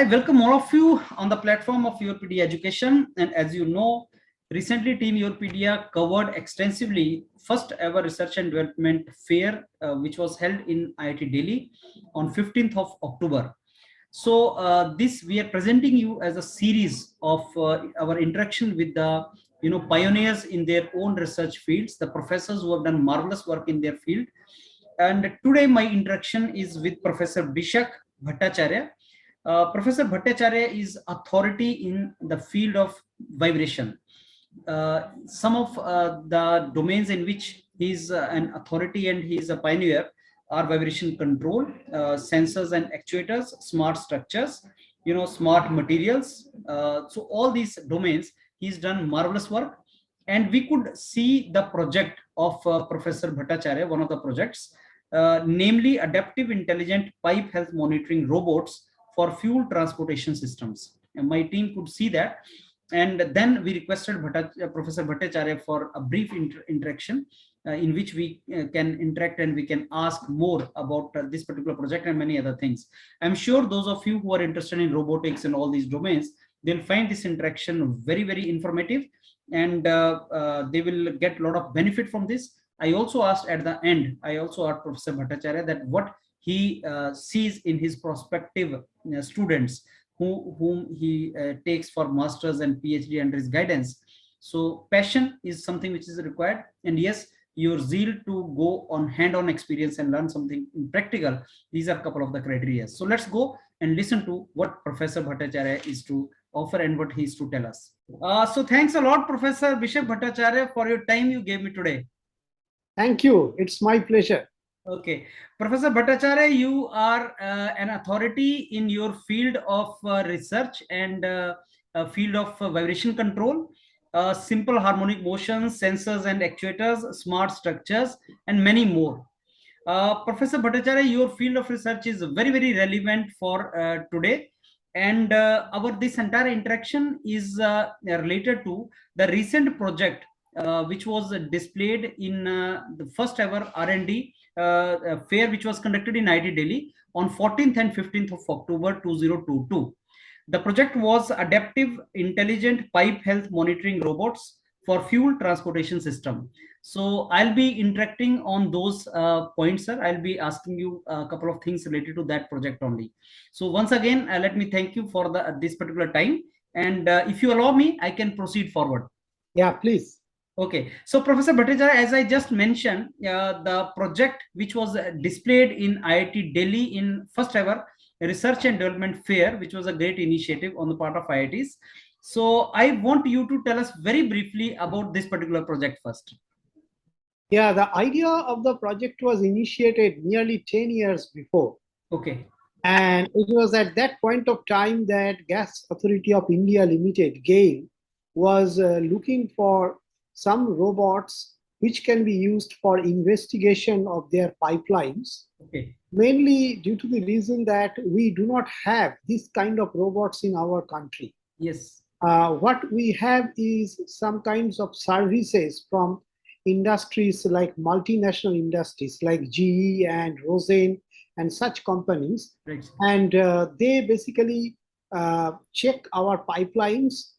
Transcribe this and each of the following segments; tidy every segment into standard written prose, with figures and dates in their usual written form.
I welcome all of you on the platform of YourPedia Education. And as you know, recently Team YourPedia covered extensively first ever research and development fair, which was held in IIT Delhi on 15th of October. So this we are presenting you as a series of our interaction with the pioneers in their own research fields, the professors who have done marvelous work in their field. And today my interaction is with Professor Bishakh Bhattacharya. Professor Bhattacharya is authority in the field of vibration. Some of the domains in which he is an authority and he is a pioneer are vibration control, sensors and actuators, smart structures, smart materials. So all these domains, he's done marvelous work. And we could see the project of Professor Bhattacharya, one of the projects, namely adaptive intelligent pipe health monitoring robots for fuel transportation systems. And my team could see that. And then we requested Professor Bhattacharya for a brief interaction in which we can interact and we can ask more about this particular project and many other things. I'm sure those of you who are interested in robotics and all these domains, they'll find this interaction very, very informative, and they will get a lot of benefit from this. I also asked at the end, I also asked Professor Bhattacharya that what he sees in his prospective students whom he takes for masters and PhD under his guidance. So passion is something which is required, and yes, your zeal to go on hand-on experience and learn something in practical, these are a couple of the criteria. So let's go and listen to what Professor Bhattacharya is to offer and what he is to tell us. So thanks a lot, Professor Bishakh Bhattacharya, for your time you gave me today. Thank you. It's my pleasure. Okay. Professor Bhattacharya, you are an authority in your field of research and field of vibration control, simple harmonic motions, sensors and actuators, smart structures, and many more. Professor Bhattacharya, your field of research is very, very relevant for today. And this entire interaction is related to the recent project which was displayed in the first ever R&D fair which was conducted in IIT Delhi on 14th and 15th of October 2022. The project was adaptive intelligent pipe health monitoring robots for fuel transportation system. So I'll be interacting on those points, sir. I'll be asking you a couple of things related to that project only. So once again, let me thank you for this particular time. And if you allow me, I can proceed forward. Yeah, please. Okay, so Professor Bhattacharya, as I just mentioned, the project which was displayed in IIT Delhi in first ever research and development fair, which was a great initiative on the part of IITs. So I want you to tell us very briefly about this particular project first. Yeah, the idea of the project was initiated nearly 10 years before. Okay. And it was at that point of time that Gas Authority of India Limited, GAIL, was looking for some robots which can be used for investigation of their pipelines. Okay. Mainly due to the reason that we do not have this kind of robots in our country. Yes. What we have is some kinds of services from industries like multinational industries like GE and Rosen and such companies. Right. And they basically check our pipelines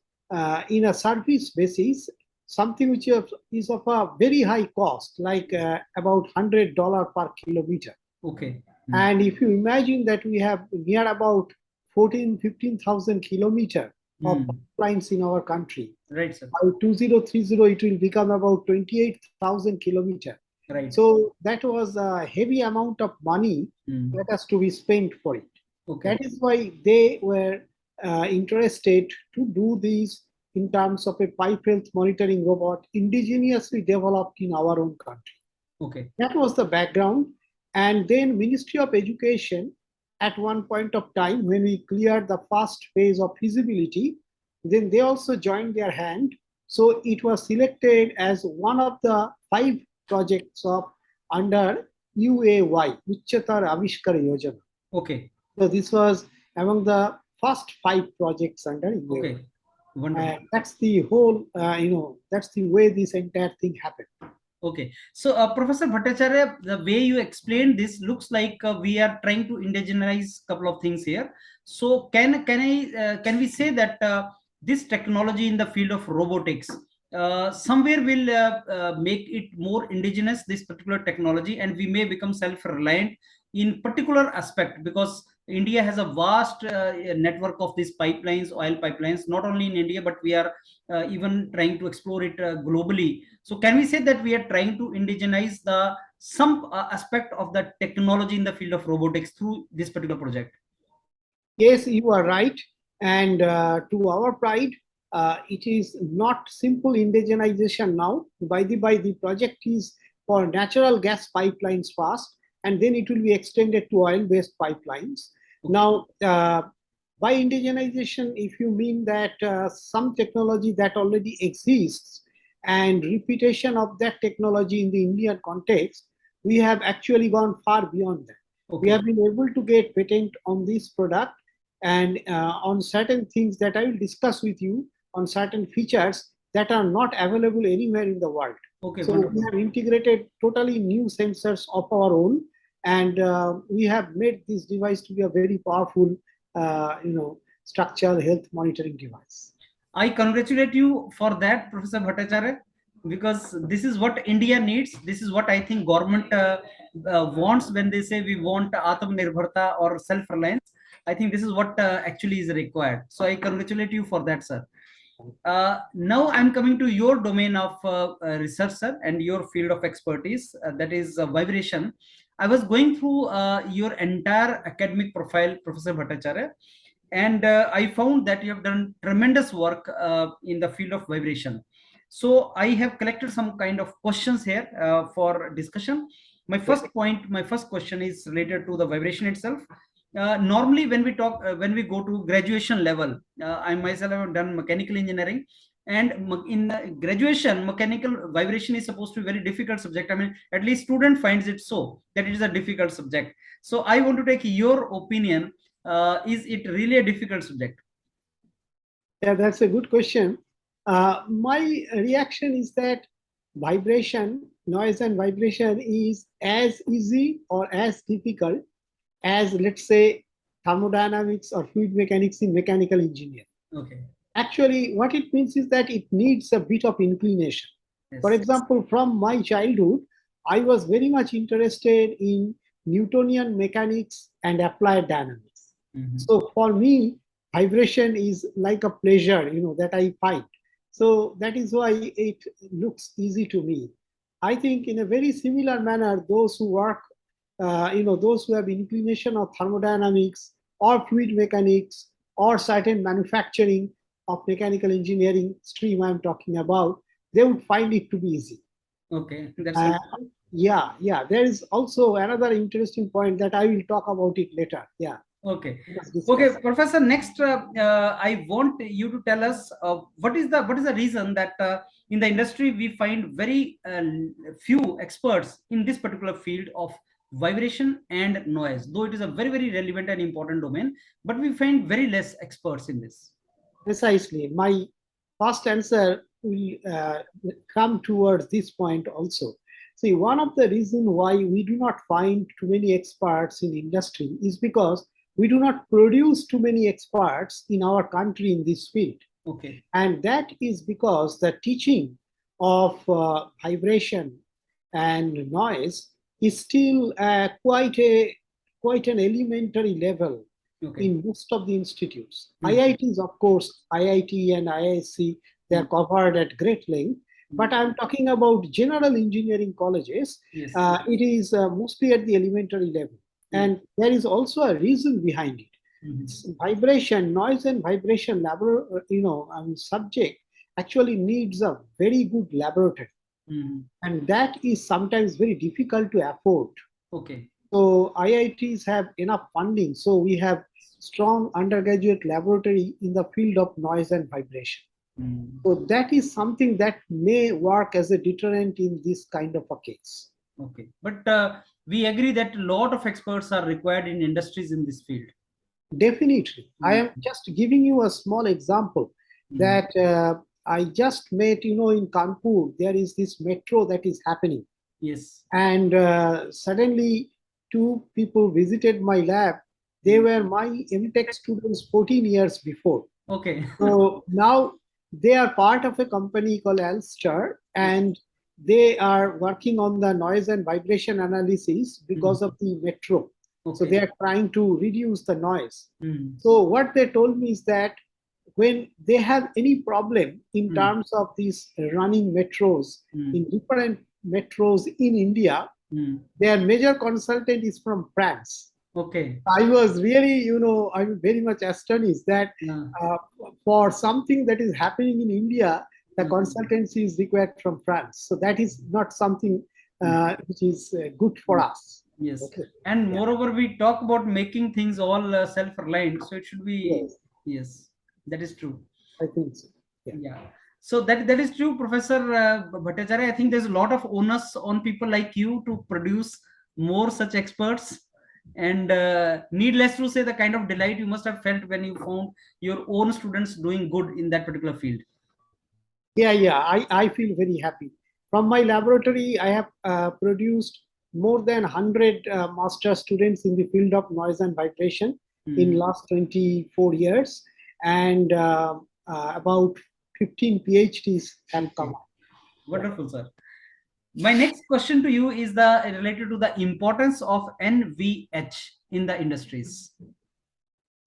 in a service basis, something which is of a very high cost, like about $100 per kilometer. Okay. And if you imagine that we have near about 15,000 kilometers of pipelines in our country. Right, sir. By 2030, it will become about 28,000 kilometers. Right. So that was a heavy amount of money that has to be spent for it. Okay. That is why they were interested to do this in terms of a pipe health monitoring robot indigenously developed in our own country. Okay. That was the background. And then Ministry of Education, at one point of time, when we cleared the first phase of feasibility, then they also joined their hand. So it was selected as one of the 5 projects of under UAY, Uchatar Avishkar Yojana. Okay. So this was among the first 5 projects under UAY. Okay. Wonderful. That's the whole, that's the way this entire thing happened. Okay. So, Professor Bhattacharya, the way you explained this looks like we are trying to indigenize couple of things here. So, can we say that this technology in the field of robotics somewhere will make it more indigenous, this particular technology, and we may become self-reliant in particular aspect, because India has a vast network of these pipelines, oil pipelines, not only in India, but we are even trying to explore it globally. So can we say that we are trying to indigenize the some aspect of the technology in the field of robotics through this particular project? Yes, you are right. And to our pride, it is not simple indigenization now. By the project is for natural gas pipelines first, and then it will be extended to oil-based pipelines. Okay. Now, by indigenization, if you mean that some technology that already exists and repetition of that technology in the Indian context, we have actually gone far beyond that. We Okay. have been able to get patent on this product, and on certain things that I will discuss with you, on certain features that are not available anywhere in the world. Okay, So wonderful. we have integrated totally new sensors of our own, and we have made this device to be a very powerful, structural health monitoring device. I congratulate you for that, Professor Bhattacharya, because this is what India needs. This is what I think government wants when they say we want Atmanirbharta or self-reliance. I think this is what actually is required. So I congratulate you for that, sir. Now I'm coming to your domain of research, sir, and your field of expertise, that is vibration. I was going through your entire academic profile, Professor Bhattacharya, and I found that you have done tremendous work in the field of vibration. So I have collected some kind of questions here for discussion. My first question is related to the vibration itself. Normally when we talk, when we go to graduation level, I myself have done mechanical engineering, and in graduation, mechanical vibration is supposed to be a very difficult subject. I mean, at least student finds it so that it is a difficult subject. So I want to take your opinion. Is it really a difficult subject? Yeah, that's a good question. My reaction is that vibration, noise and vibration is as easy or as difficult as, let's say, thermodynamics or fluid mechanics in mechanical engineering. Okay. Actually, what it means is that it needs a bit of inclination. For Yes. example, from my childhood, I was very much interested in Newtonian mechanics and applied dynamics. Mhm. So for me, vibration is like a pleasure, that I find. So that is why it looks easy to me. I think in a very similar manner, those who work, those who have inclination of thermodynamics or fluid mechanics or certain manufacturing of mechanical engineering stream I'm talking about, they would find it to be easy. Okay, that's Uh, wonderful. yeah. There is also another interesting point that I will talk about it later. Yeah, Okay. let's Okay, discuss. Professor. Next, I want you to tell us what is the reason that in the industry we find very few experts in this particular field of vibration and noise, though it is a very relevant and important domain, but we find very less experts in this. Precisely. My first answer will come towards this point also. See, one of the reasons why we do not find too many experts in industry is because we do not produce too many experts in our country in this field. Okay. And that is because the teaching of vibration and noise is still quite an elementary level Okay. in most of the institutes. Hmm. IITs, of course, IIT and IISc, they are Hmm. covered at great length. But I'm talking about general engineering colleges. Yes. It is mostly at the elementary level. Hmm. And there is also a reason behind it. Mhm. Vibration, noise and vibration subject actually needs a very good laboratory. Mhm. And that is sometimes very difficult to afford. Okay. So IITs have enough funding. So we have strong undergraduate laboratory in the field of noise and vibration. Mhm. So that is something that may work as a deterrent in this kind of a case. Okay. But we agree that a lot of experts are required in industries in this field. Definitely. I Mhm. am just giving you a small example Mhm. that I just met, in Kanpur, there is this metro that is happening. Yes. And suddenly, two people visited my lab. They were my MTech students 14 years before. Okay. So now they are part of a company called Alstar, and they are working on the noise and vibration analysis because of the metro. So Okay. they are trying to reduce the noise. Mm. So what they told me is that when they have any problem in terms of these running metros in different metros in India, their major consultant is from France. Okay. I was really, I'm very much astonished that Yeah. uh, for something that is happening in India, the consultancy is required from France. So that is not something which is good for us. Yes. Okay. And Yeah. moreover, we talk about making things all self-reliant. So it should be, Yes, yes, that is true. I think so. Yeah. Yeah. So that is true, Professor Bhattacharya. I think there's a lot of onus on people like you to produce more such experts. And needless to say, the kind of delight you must have felt when you found your own students doing good in that particular field. Yeah. I feel very happy. From my laboratory, I have produced more than 100 master students in the field of noise and vibration in Hmm. last 24 years, and about 15 PhDs have come Okay. up. Yeah. Wonderful, sir. My next question to you is the related to the importance of NVH in the industries.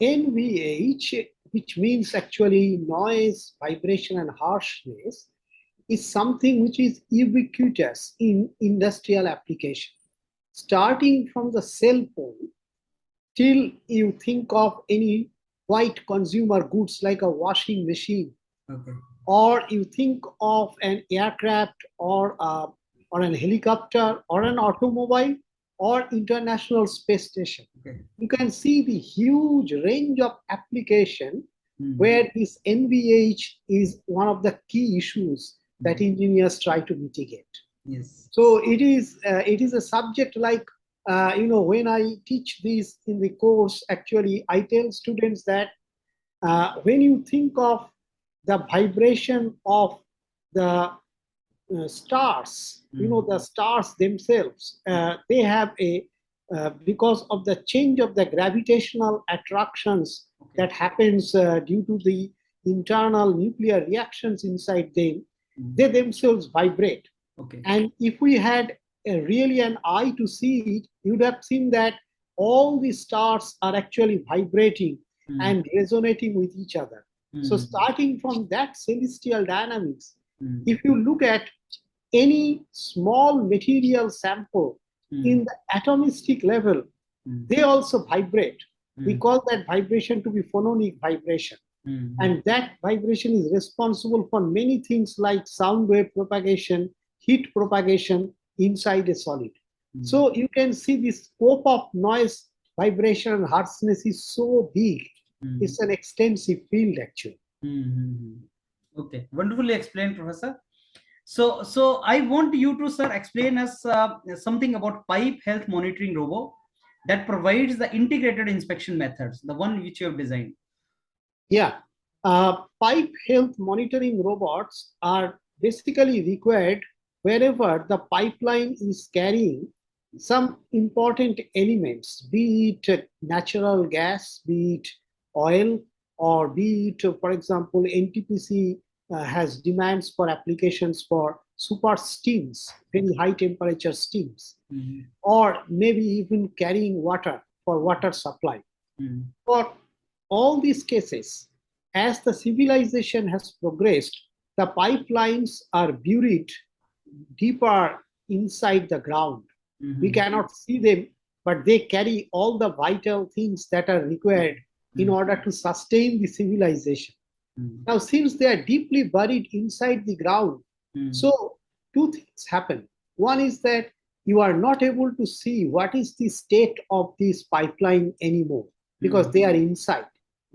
NVH, which means actually noise, vibration, and harshness, is something which is ubiquitous in industrial application. Starting from the cell phone till you think of any white consumer goods like a washing machine, Okay. or you think of an aircraft or an helicopter or an automobile or international space station. Okay. You can see the huge range of application Hmm. where this NVH is one of the key issues that engineers try to mitigate. Yes. So it is a subject like when I teach this in the course, actually I tell students that when you think of the vibration of the stars, the stars themselves, they have because of the change of the gravitational attractions Okay. that happens due to the internal nuclear reactions inside them, they themselves vibrate. Okay. And if we had really an eye to see it, you'd have seen that all the stars are actually vibrating and resonating with each other. So, starting from that celestial dynamics, if you look at any small material sample in the atomistic level, they also vibrate. We call that vibration to be phononic vibration. And that vibration is responsible for many things like sound wave propagation, heat propagation inside a solid. So you can see the scope of noise, vibration, and harshness is so big. It's an extensive field actually. Okay, wonderfully explained, Professor. So I want you to, sir, explain us something about pipe health monitoring robot that provides the integrated inspection methods, the one which you have designed. Yeah. Pipe health monitoring robots are basically required wherever the pipeline is carrying some important elements, be it natural gas, be it oil, or be it, for example, NTPC has demands for applications for super steams, very high temperature steams, or maybe even carrying water for water supply. For all these cases, as the civilization has progressed, the pipelines are buried deeper inside the ground. We cannot see them, but they carry all the vital things that are required in order to sustain the civilization. Now, since they are deeply buried inside the ground, so two things happen. One is that you are not able to see what is the state of this pipeline anymore because they are inside.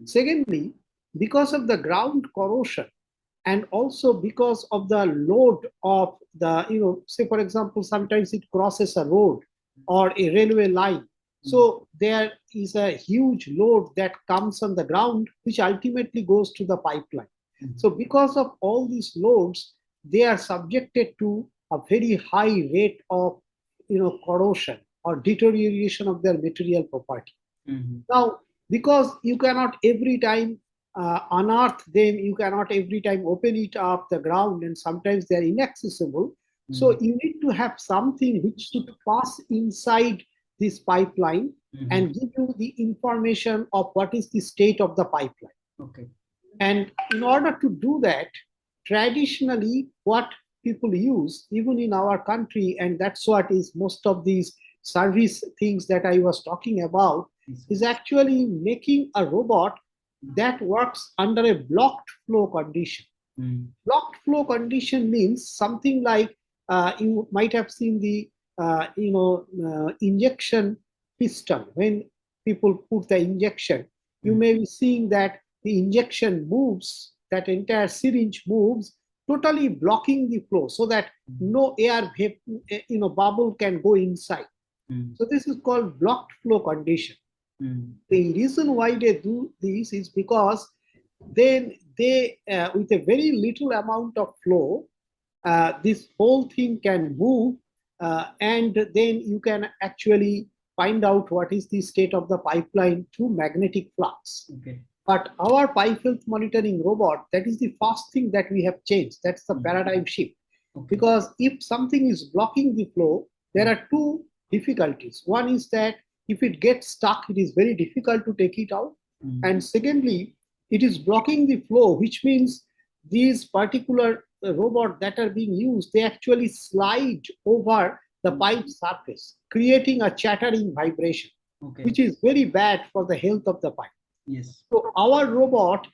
Secondly, because of the ground corrosion and also because of the load of the, say for example, sometimes it crosses a road or a railway line. So there is a huge load that comes on the ground, which ultimately goes to the pipeline. So because of all these loads, they are subjected to a very high rate of corrosion or deterioration of their material property. Now, because you cannot every time unearth them, you cannot every time open it up the ground, and sometimes they are inaccessible. So you need to have something which should pass inside this pipeline and give you the information of what is the state of the pipeline. Okay. And in order to do that, traditionally, what people use, even in our country, and that's what is most of these service things that I was talking about, is actually making a robot that works under a blocked flow condition. Blocked flow condition means something like you might have seen the injection piston. When people put the injection, you may be seeing that the injection moves, that entire syringe moves, totally blocking the flow so that no air bubble can go inside. So this is called blocked flow condition. The reason why they do this is because then they with a very little amount of flow, this whole thing can move, and then you can actually find out what is the state of the pipeline through magnetic flux. Okay. But our pipe health monitoring robot, that is the first thing that we have changed. That's the paradigm shift. Okay. Because if something is blocking the flow, there are two difficulties. One is that if it gets stuck, it is very difficult to take it out. And secondly, it is blocking the flow, which means these particular robots that are being used, they actually slide over the pipe surface, creating a chattering vibration, which is very bad for the health of the pipe. Yes. So our robot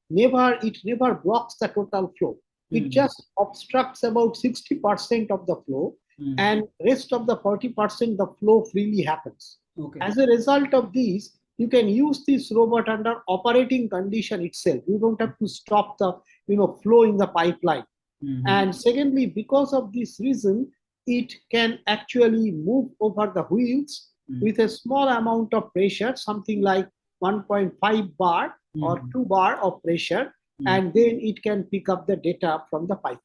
never blocks the total flow. It just obstructs about 60% of the flow, and rest of the 40% the flow freely happens. Okay. As a result of this, you can use this robot under operating condition itself. You don't have to stop the flow in the pipeline. And secondly, because of this reason, it can actually move over the wheels with a small amount of pressure, something like 1.5 bar or 2 bar of pressure, and then it can pick up the data from the pipeline.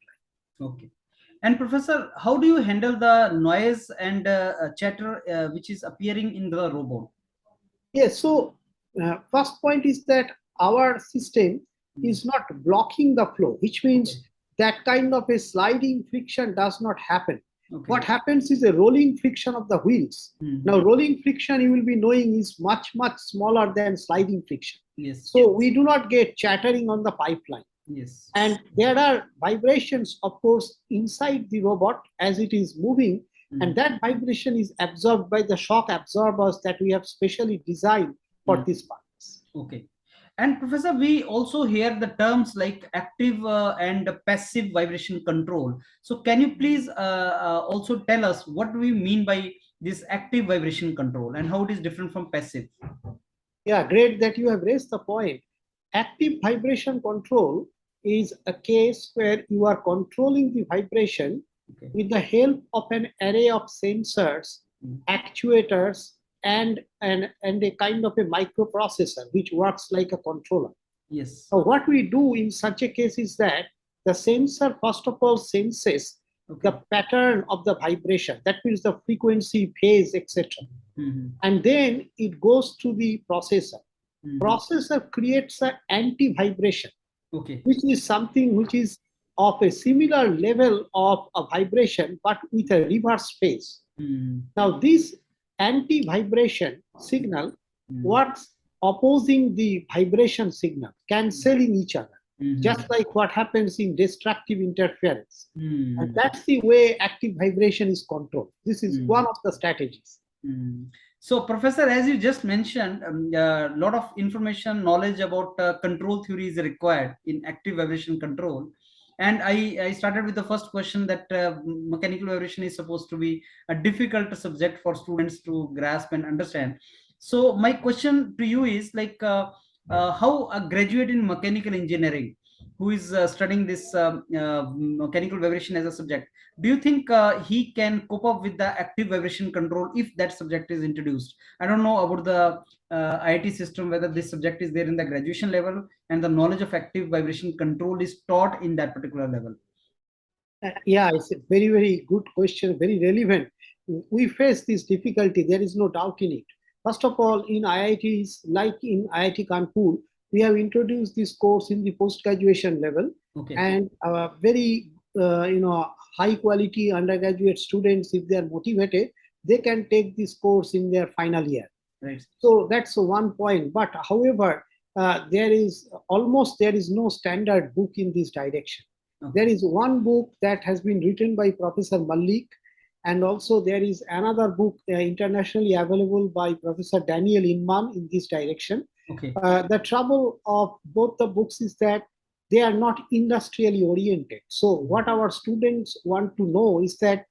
Okay. And Professor, how do you handle the noise and chatter which is appearing in the robot? Yes, so first point is that our system is not blocking the flow, which means that kind of a sliding friction does not happen. What happens is a rolling friction of the wheels. Now, rolling friction, you will be knowing, is much, much smaller than sliding friction. Yes. So we do not get chattering on the pipeline. Yes. And there are vibrations, of course, inside the robot as it is moving, and that vibration is absorbed by the shock absorbers that we have specially designed for this purpose. Okay. And Professor, we also hear the terms like active and passive vibration control. So can you please also tell us what do we mean by this active vibration control and how it is different from passive? Yeah, great that you have raised the point. Active vibration control is a case where you are controlling the vibration with the help of an array of sensors, actuators, and a kind of a microprocessor which works like a controller. Yes. So what we do in such a case is that the sensor first of all senses the pattern of the vibration, that means the frequency, phase, etc. And then it goes to the processor. Processor creates an anti-vibration, which is something which is of a similar level of a vibration but with a reverse phase. Now this anti-vibration signal works opposing the vibration signal, cancelling each other, just like what happens in destructive interference. And that's the way active vibration is controlled. This is one of the strategies. So, Professor, as you just mentioned, a lot of information, knowledge about control theory is required in active vibration control. And I started with the first question that mechanical vibration is supposed to be a difficult subject for students to grasp and understand. So my question to you is like, how a graduate in mechanical engineering who is studying this mechanical vibration as a subject, do you think he can cope up with the active vibration control if that subject is introduced? I don't know about the IIT system, whether this subject is there in the graduation level and the knowledge of active vibration control is taught in that particular level. Yeah, it's a very, very good question, very relevant. We face this difficulty, there is no doubt in it. First of all, in IITs, like in IIT Kanpur, we have introduced this course in the post-graduation level, Okay. and very, high quality undergraduate students, if they are motivated, they can take this course in their final year. Right. So that's one point. But however, there is no standard book in this direction. Okay. There is one book that has been written by Professor Malik, and also there is another book internationally available by Professor Daniel Inman in this direction. Okay. The trouble of both the books is that they are not industrially oriented. So what our students want to know is that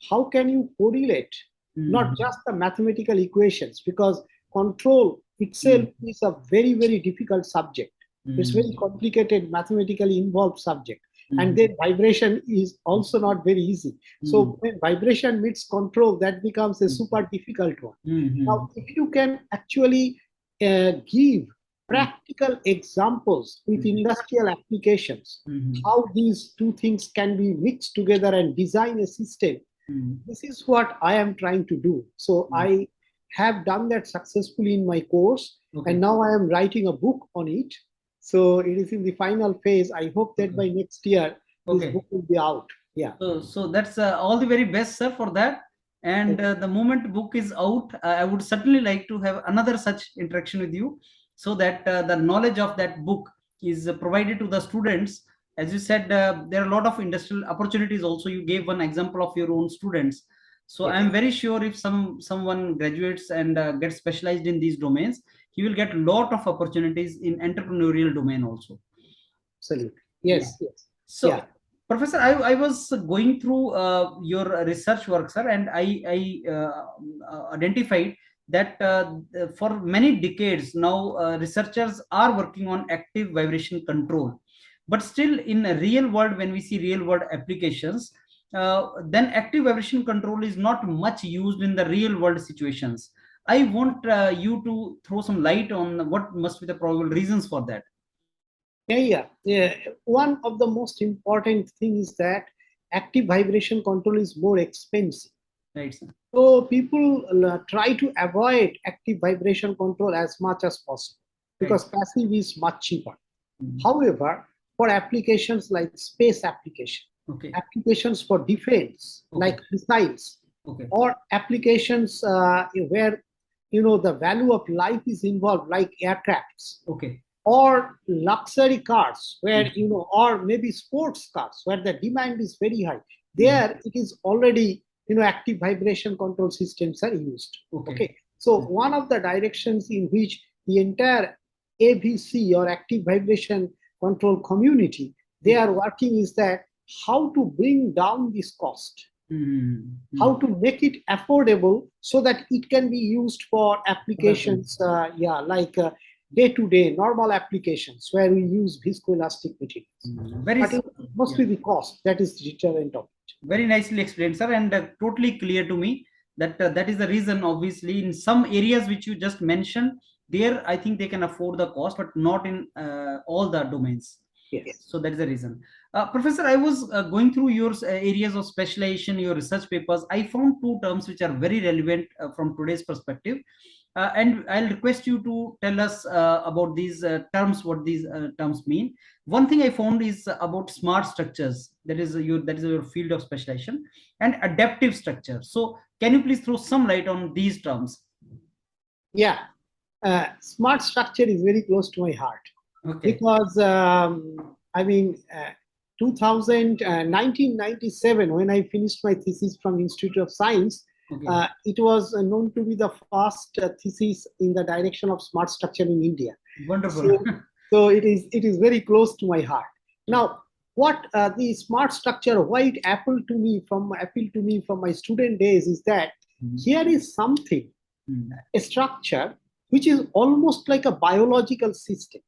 how can you correlate not just the mathematical equations, because control itself is a very, very difficult subject. It's very complicated, mathematically involved subject. And then vibration is also not very easy. So when vibration meets control, that becomes a super difficult one. Now, if you can actually give practical examples with industrial applications, how these two things can be mixed together and design a system, this is what I am trying to do. So I have done that successfully in my course, and now I am writing a book on it. So it is in the final phase. I hope that by next year, this book will be out. Yeah. So that's all the very best, sir, for that. And the moment book is out, I would certainly like to have another such interaction with you, so that the knowledge of that book is provided to the students. As you said, there are a lot of industrial opportunities also. You gave one example of your own students. So I'm very sure if someone graduates and gets specialized in these domains, he will get a lot of opportunities in entrepreneurial domain also. Absolutely. Yes. Yes. So, Professor, I was going through your research work, sir, and I identified that for many decades now, researchers are working on active vibration control. But still, in a real world, when we see real world applications, then active vibration control is not much used in the real world situations. I want you to throw some light on what must be the probable reasons for that. Yeah. One of the most important things is that active vibration control is more expensive. Right, sir. So people try to avoid active vibration control as much as possible because passive is much cheaper. However, for applications like space application, applications for defense like missiles, or applications where the value of life is involved, like aircrafts, or luxury cars, where or maybe sports cars where the demand is very high. There it is already active vibration control systems are used. So one of the directions in which the entire AVC or active vibration control community they are working is that how to bring down this cost, how to make it affordable so that it can be used for applications, like day-to-day normal applications where we use viscoelastic materials. But it must be the cost that is the deterrent of it. Very nicely explained, sir, and totally clear to me that that is the reason. Obviously, in some areas which you just mentioned, there I think they can afford the cost, but not in all the domains. Yes. So that is the reason. Professor, I was going through your areas of specialization, your research papers. I found two terms which are very relevant from today's perspective. And I'll request you to tell us about these terms, what these terms mean. One thing I found is about smart structures. That is your field of specialization, and adaptive structure. So can you please throw some light on these terms? Yeah, smart structure is very close to my heart because 1997 when I finished my thesis from Institute of Science. It was known to be the first thesis in the direction of smart structure in India. Wonderful. So it is very close to my heart. Now, what the smart structure, why it appealed to me from my student days is that here is something, a structure which is almost like a biological system.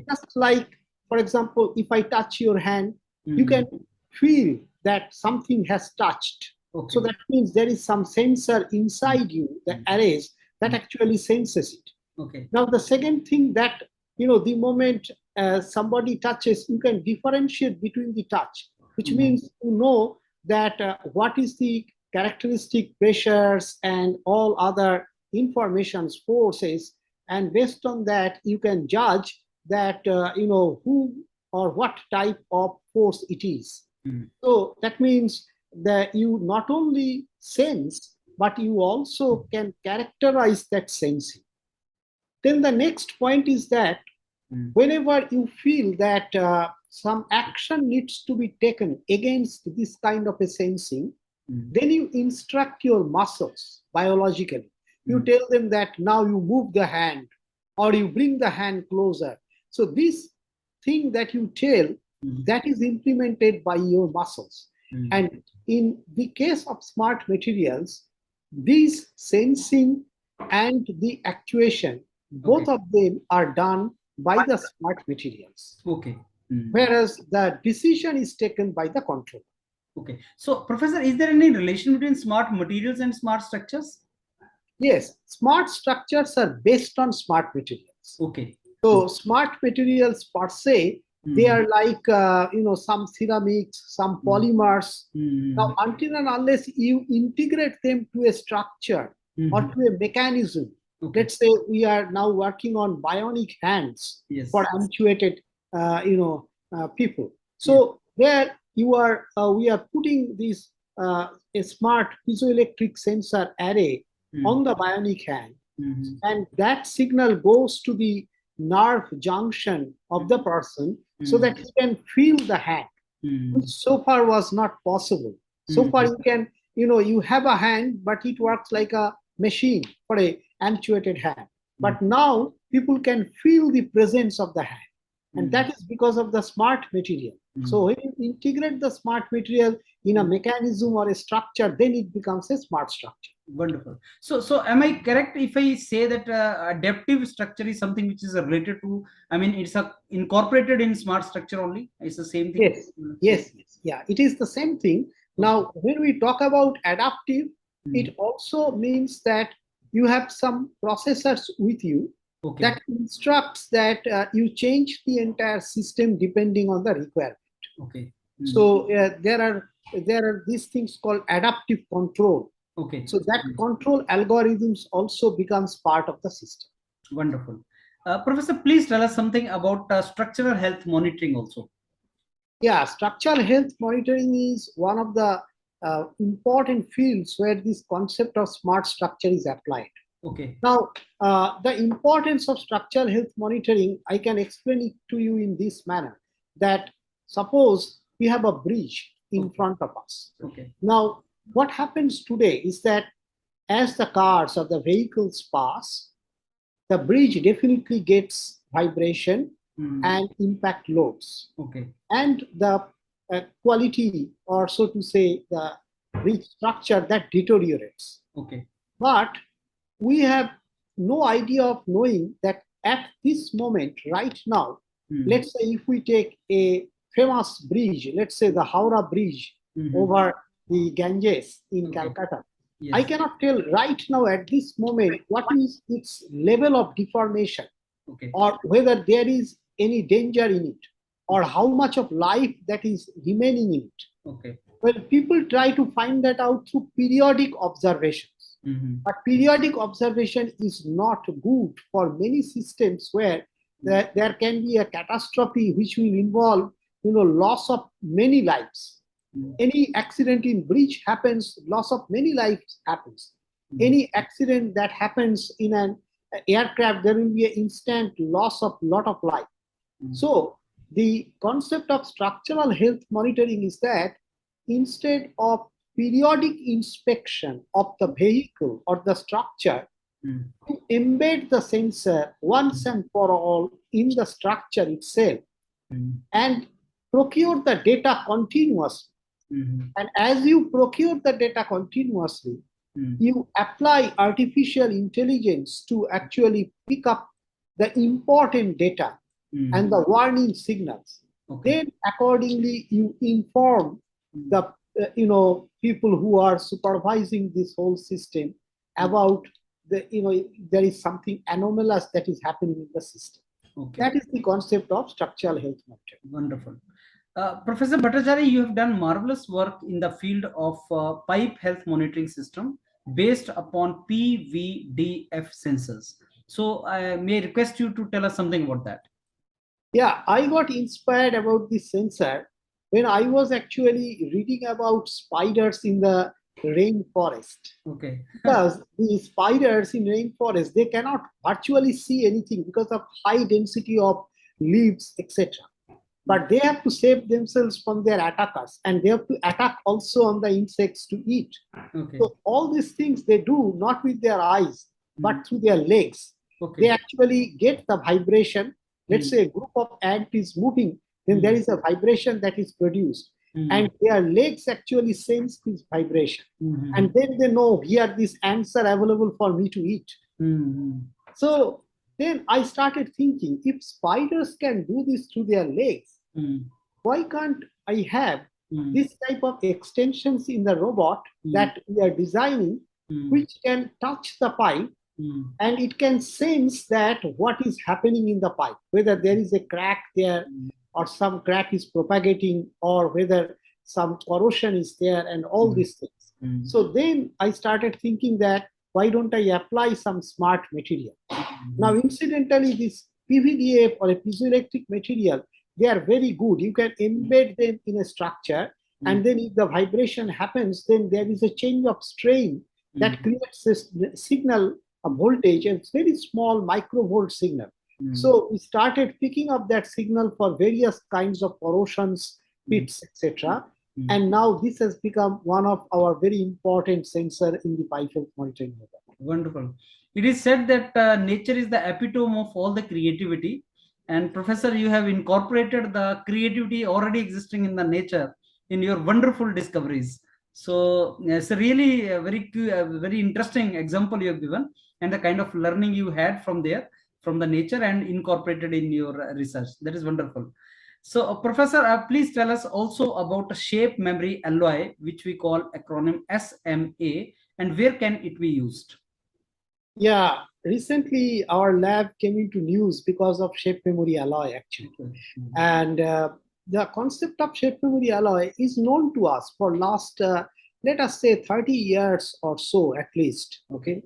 Just like for example, if I touch your hand, you can feel that something has touched. Okay. So that means there is some sensor inside you, the arrays, that actually senses it. Okay. Now, the second thing that, the moment somebody touches, you can differentiate between the touch, which means you know that what is the characteristic pressures and all other informations, forces, and based on that, you can judge that, who or what type of force it is. So that means that you not only sense, but you also can characterize that sensing. Then the next point is that whenever you feel that some action needs to be taken against this kind of a sensing, then you instruct your muscles biologically. You tell them that now you move the hand or you bring the hand closer. So this thing that you tell, that is implemented by your muscles. And in the case of smart materials, these sensing and the actuation, both of them are done by the smart materials. Okay. Whereas the decision is taken by the controller. Okay. So, Professor, is there any relation between smart materials and smart structures? Yes, smart structures are based on smart materials. Okay. So smart materials per se, they are like some ceramics, some polymers. Now, until and unless you integrate them to a structure or to a mechanism, let's say we are now working on bionic hands for amputated, people. So there you are, we are putting this a smart piezoelectric sensor array on the bionic hand, and that signal goes to the nerve junction of the person so that he can feel the hand, which so far was not possible. So far you can, you have a hand, but it works like a machine for a amputated hand. But now people can feel the presence of the hand, and that is because of the smart material. So when you integrate the smart material in a mechanism or a structure, then it becomes a smart structure. Wonderful. So am I correct if I say that adaptive structure is something which is related to, I mean, it's incorporated in smart structure only? It's the same thing? Yes. Yeah, it is the same thing. Now, when we talk about adaptive, it also means that you have some processors with you that instructs that you change the entire system depending on the requirement. Okay. So there are these things called adaptive control. Okay. So that control algorithms also becomes part of the system. Wonderful. Professor, please tell us something about structural health monitoring also. Yeah, structural health monitoring is one of the important fields where this concept of smart structure is applied. Okay. Now, the importance of structural health monitoring, I can explain it to you in this manner, that suppose we have a bridge in front of us. Okay. Now, what happens today is that as the cars or the vehicles pass, the bridge definitely gets vibration and impact loads. Okay. And the quality, or so to say, the bridge structure, that deteriorates. Okay. But we have no idea of knowing that at this moment, right now, let's say if we take a famous bridge, let's say the Howrah Bridge over the Ganges in Calcutta, I cannot tell right now at this moment what is its level of deformation, or whether there is any danger in it, or how much of life that is remaining in it. Okay. Well, people try to find that out through periodic observations. But periodic observation is not good for many systems where there can be a catastrophe which will involve, loss of many lives. Any accident in bridge happens, loss of many lives happens. Any accident that happens in an aircraft, there will be an instant loss of lot of life. So the concept of structural health monitoring is that instead of periodic inspection of the vehicle or the structure, to embed the sensor once and for all in the structure itself and procure the data continuously. And as you procure the data continuously, you apply artificial intelligence to actually pick up the important data and the warning signals. Okay. Then accordingly you inform the people who are supervising this whole system about there is something anomalous that is happening in the system. Okay. That is the concept of structural health monitoring. Wonderful. Professor Bhattacharya, you have done marvelous work in the field of pipe health monitoring system based upon PVDF sensors. So I may request you to tell us something about that. Yeah, I got inspired about this sensor when I was actually reading about spiders in the rainforest. Okay. Because the spiders in rainforest, they cannot virtually see anything because of high density of leaves, etc. But they have to save themselves from their attackers, and they have to attack also on the insects to eat. Okay. So all these things they do not with their eyes, but through their legs. Okay. They actually get the vibration. Let's say a group of ant is moving, then there is a vibration that is produced. And their legs actually sense this vibration. And then they know here these ants are available for me to eat. So then I started thinking, if spiders can do this through their legs, why can't I have this type of extensions in the robot that we are designing, which can touch the pipe and it can sense that what is happening in the pipe, whether there is a crack there or some crack is propagating or whether some corrosion is there and all these things. So then I started thinking that why don't I apply some smart material? Now, incidentally, this PVDF or a piezoelectric material, they are very good. You can embed them in a structure, and then if the vibration happens, then there is a change of strain that creates a signal, a voltage, and it's very small microvolt signal. So we started picking up that signal for various kinds of corrosions, pits, etc. And now this has become one of our very important sensor in the pipe health monitoring method. Wonderful. It is said that nature is the epitome of all the creativity. And Professor, you have incorporated the creativity already existing in the nature in your wonderful discoveries. So it's a really very interesting example you have given, and the kind of learning you had from there, from the nature, and incorporated in your research. That is wonderful. So, Professor, please tell us also about a shape memory alloy, which we call acronym SMA, and where can it be used? Yeah, recently our lab came into news because of shape memory alloy actually. And the concept of shape memory alloy is known to us for last, let us say 30 years or so at least, okay?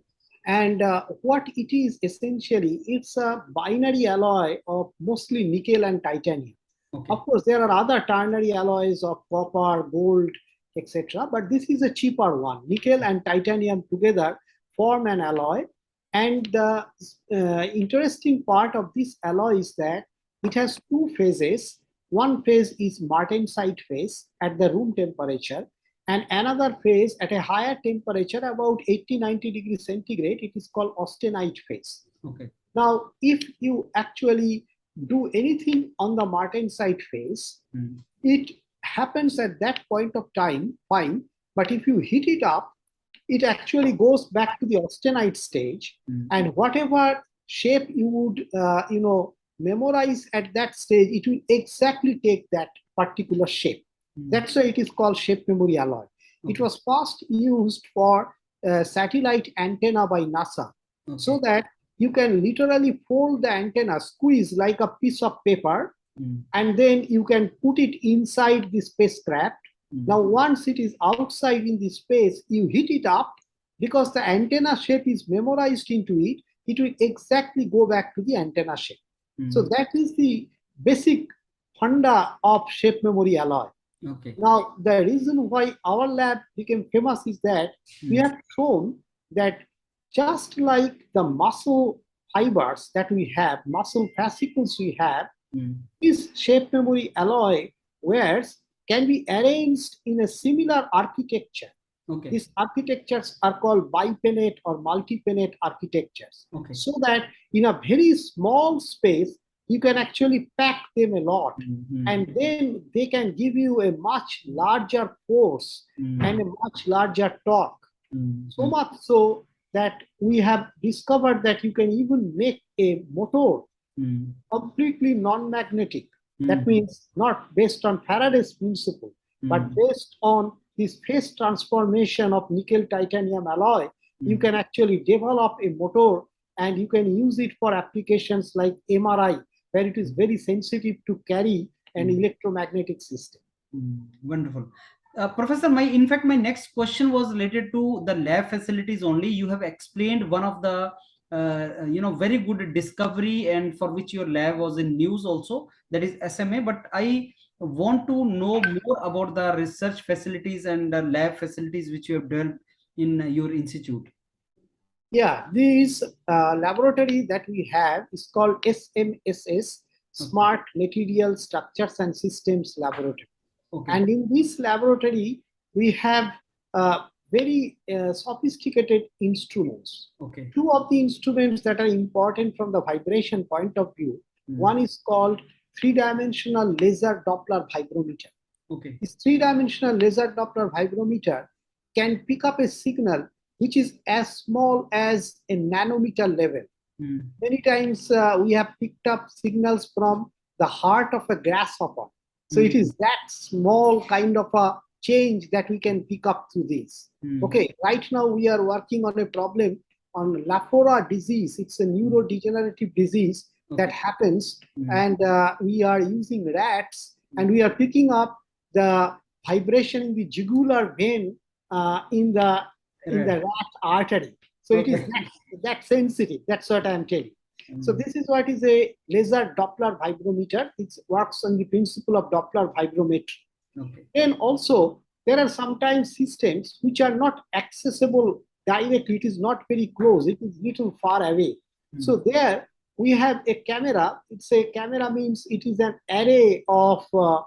And what it is essentially, it's a binary alloy of mostly nickel and titanium. Okay. Of course, there are other ternary alloys of copper, gold, etc. But this is a cheaper one. Nickel and titanium together form an alloy. And the interesting part of this alloy is that it has two phases. One phase is martensite phase at the room temperature, and another phase at a higher temperature, about 80-90 degrees centigrade. It is called austenite phase. Okay. Now, if you actually do anything on the martensite phase, it happens at that point of time, fine. But if you heat it up, it actually goes back to the austenite stage, and whatever shape you would memorize at that stage, it will exactly take that particular shape. That's why it is called shape memory alloy. It was first used for satellite antenna by NASA, so that you can literally fold the antenna, squeeze like a piece of paper, and then you can put it inside the spacecraft. Now, once it is outside in the space, you heat it up, because the antenna shape is memorized into it, it will exactly go back to the antenna shape. So that is the basic funda of shape memory alloy. Okay. Now, the reason why our lab became famous is that we have shown that just like the muscle fibers that we have, muscle fascicles we have, this shape memory alloy wares can be arranged in a similar architecture. Okay. These architectures are called bipennate or multi-pennate architectures. Okay. So that in a very small space, you can actually pack them a lot, and then they can give you a much larger force and a much larger torque. So much so that we have discovered that you can even make a motor completely non-magnetic. That means not based on Faraday's principle, but based on this phase transformation of nickel titanium alloy. You can actually develop a motor and you can use it for applications like MRI, where it is very sensitive to carry an electromagnetic system. Wonderful. Professor, in fact, my next question was related to the lab facilities only. You have explained one of the, very good discovery and for which your lab was in news also, that is SMA. But I want to know more about the research facilities and the lab facilities which you have developed in your institute. Yeah, this laboratory that we have is called SMSS, Smart Material Structures and Systems Laboratory. Okay. And in this laboratory, we have very sophisticated instruments. Okay. Two of the instruments that are important from the vibration point of view, one is called three-dimensional laser Doppler vibrometer. Okay. This three-dimensional laser Doppler vibrometer can pick up a signal which is as small as a nanometer level. Many times we have picked up signals from the heart of a grasshopper. So it is that small kind of a change that we can pick up through this. Okay, right now we are working on a problem on Lafora disease. It's a neurodegenerative disease that happens, and we are using rats, and we are picking up the vibration in the jugular vein in the rat artery. So it is that sensitive. That's what I'm telling. So this is what is a laser Doppler vibrometer. It works on the principle of Doppler vibrometry. And also, there are sometimes systems which are not accessible directly. It is not very close. It is little far away. So there we have a camera. It's a camera means it is an array of a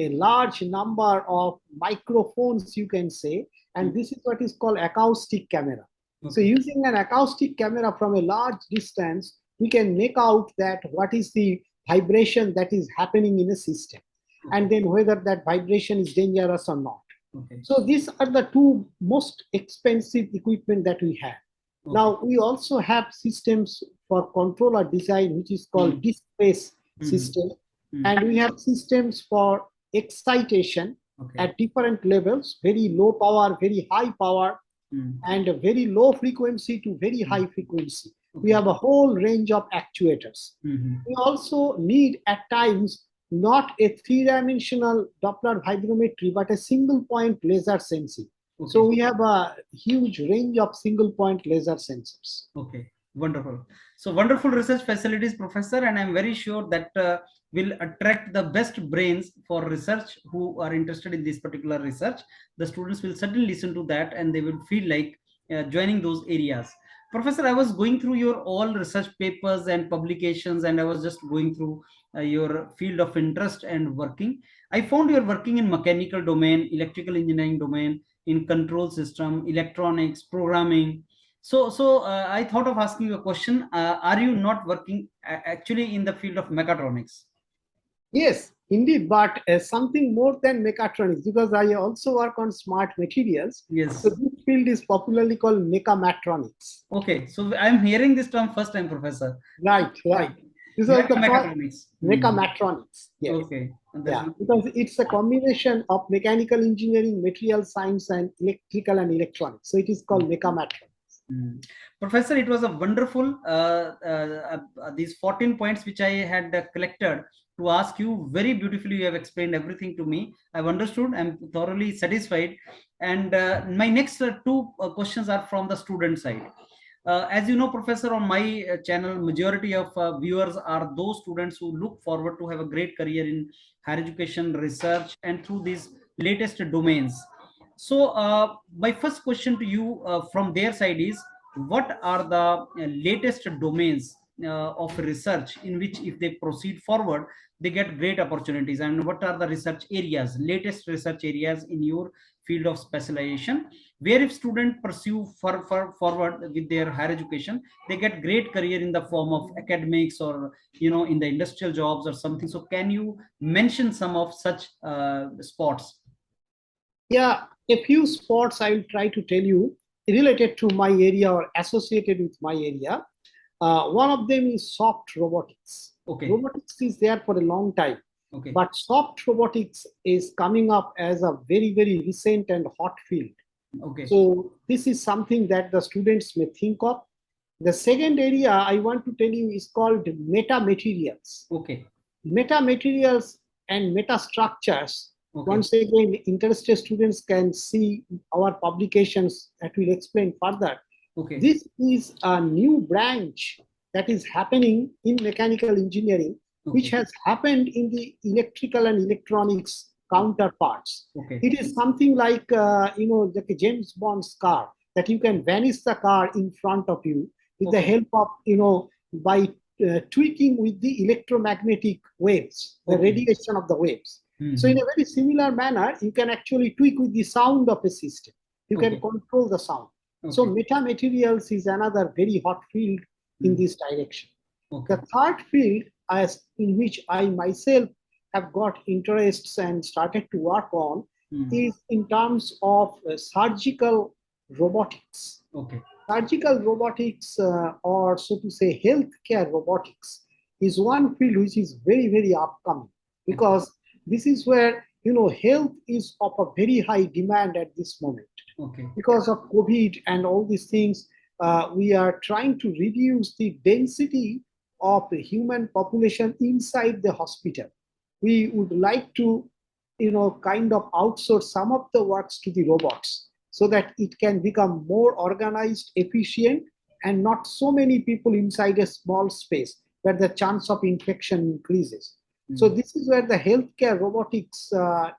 large number of microphones, you can say. And this is what is called acoustic camera. So using an acoustic camera from a large distance, we can make out that what is the vibration that is happening in a system, and then whether that vibration is dangerous or not. So these are the two most expensive equipment that we have. Now we also have systems for controller design, which is called disk-based system, and we have systems for excitation at different levels, very low power, very high power, and a very low frequency to very high frequency. We have a whole range of actuators. We also need at times not a three-dimensional Doppler vibrometry, but a single point laser sensing. So we have a huge range of single point laser sensors. Okay, wonderful. So wonderful research facilities, Professor, and I'm very sure that will attract the best brains for research who are interested in this particular research. The students will certainly listen to that and they will feel like joining those areas. Professor, I was going through your all research papers and publications, and I was just going through your field of interest and working. I found you're working in mechanical domain, electrical engineering domain, in control system, electronics, programming. So I thought of asking you a question. Are you not working actually in the field of mechatronics? Yes, indeed, but something more than mechatronics, because I also work on smart materials. Yes. So this field is popularly called mechatronics. Okay, so I'm hearing this term first time, Professor. Right. This is the mechatronics. Mechatronics. Yes. Okay. Yeah, because it's a combination of mechanical engineering, material science, and electrical and electronics. So it is called mechatronics. Professor, it was a wonderful these 14 points which I had collected to ask you. Very beautifully you have explained everything to me. I've understood. I'm thoroughly satisfied. And my next two questions are from the student side. As you know, Professor, on my channel, majority of viewers are those students who look forward to have a great career in higher education, research, and through these latest domains. So my first question to you from their side is, what are the latest domains of research in which if they proceed forward, they get great opportunities, and what are the research areas, latest research areas in your field of specialization, where if students pursue forward with their higher education, they get great career in the form of academics or in the industrial jobs or something. So can you mention some of such spots? Yeah, a few spots I will try to tell you related to my area or associated with my area. One of them is soft robotics. Okay. Robotics is there for a long time. Okay. But soft robotics is coming up as a very, very recent and hot field. Okay. So this is something that the students may think of. The second area I want to tell you is called metamaterials. Okay. Metamaterials and metastructures. Okay. Once again, interested students can see our publications that will explain further. Okay. This is a new branch that is happening in mechanical engineering, which has happened in the electrical and electronics counterparts. Okay. It is something like, like a James Bond's car, that you can vanish the car in front of you with the help of, by tweaking with the electromagnetic waves, the radiation of the waves. So in a very similar manner, you can actually tweak with the sound of a system. You can control the sound. So metamaterials is another very hot field in this direction. The third field, in which I myself have got interests and started to work on, is in terms of surgical robotics. Surgical robotics, or so to say, healthcare robotics, is one field which is very, very upcoming, because this is where health is of a very high demand at this moment. Because of COVID and all these things, we are trying to reduce the density of the human population inside the hospital. We would like to, kind of outsource some of the works to the robots so that it can become more organized, efficient, and not so many people inside a small space where the chance of infection increases. So this is where the healthcare robotics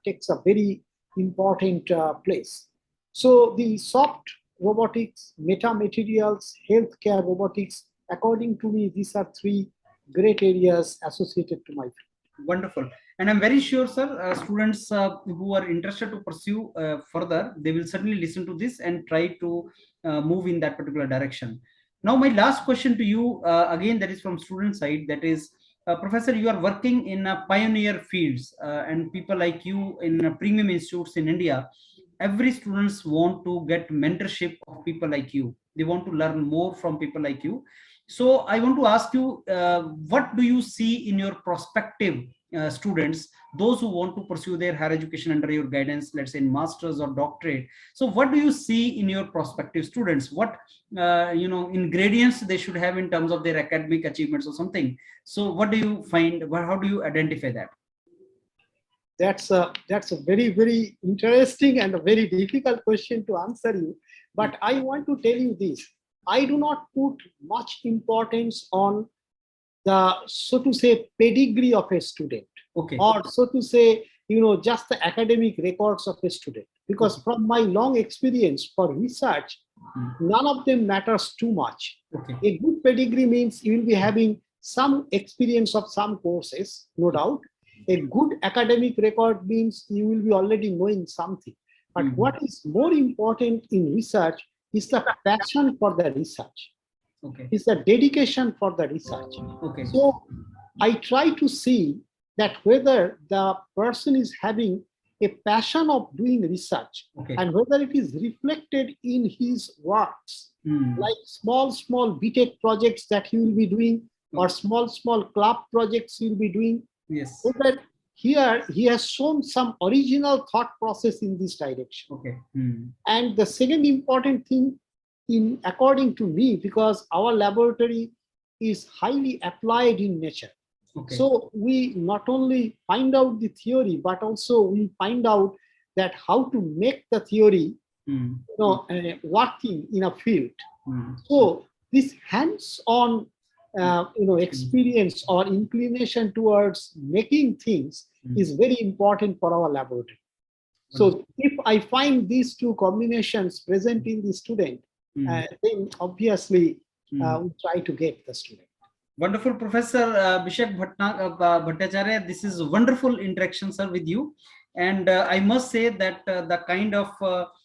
takes a very important place. So the soft robotics, metamaterials, healthcare robotics, according to me, these are three great areas associated to my field. Wonderful. And I'm very sure, sir, students who are interested to pursue further, they will certainly listen to this and try to move in that particular direction. Now, my last question to you, again, that is from student side, that is, Professor, you are working in pioneer fields and people like you in premium institutes in India. Every students want to get mentorship of people like you. They want to learn more from people like you. So I want to ask you, what do you see in your prospective students, those who want to pursue their higher education under your guidance, let's say in masters or doctorate? So what do you see in your prospective students? What ingredients they should have in terms of their academic achievements or something? So what do you find? How do you identify that? That's a very, very interesting and a very difficult question to answer you. But I want to tell you this. I do not put much importance on the, so to say, pedigree of a student, or so to say, just the academic records of a student. Because from my long experience for research, none of them matters too much. A good pedigree means you will be having some experience of some courses, no doubt. A good academic record means you will be already knowing something. But what is more important in research is the passion for the research. It's the dedication for the research. So I try to see that whether the person is having a passion of doing research and whether it is reflected in his works, like small BTech projects that he will be doing, or small club projects he will be doing. So that here he has shown some original thought process in this direction. And the second important thing, according to me, because our laboratory is highly applied in nature. So we not only find out the theory, but also we find out that how to make the theory working in a field. So this hands-on experience or inclination towards making things is very important for our laboratory. So if I find these two combinations present in the student, then obviously we try to get the student. Wonderful, Professor Bishakh Bhattacharya. This is wonderful interaction, sir, with you. And I must say that the kind of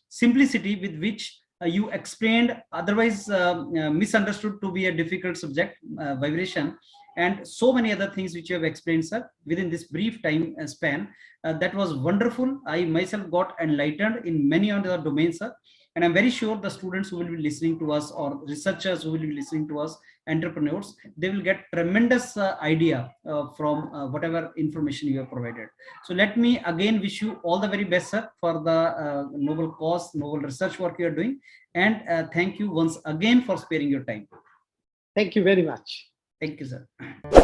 simplicity with which you explained otherwise misunderstood to be a difficult subject, vibration, and so many other things which you have explained, sir, within this brief time span. That was wonderful. I myself got enlightened in many other domains, sir. And I'm very sure the students who will be listening to us, or researchers who will be listening to us, entrepreneurs, they will get tremendous idea from whatever information you have provided. So let me again wish you all the very best, sir, for the noble cause, noble research work you are doing. And thank you once again for sparing your time. Thank you very much. Thank you, sir.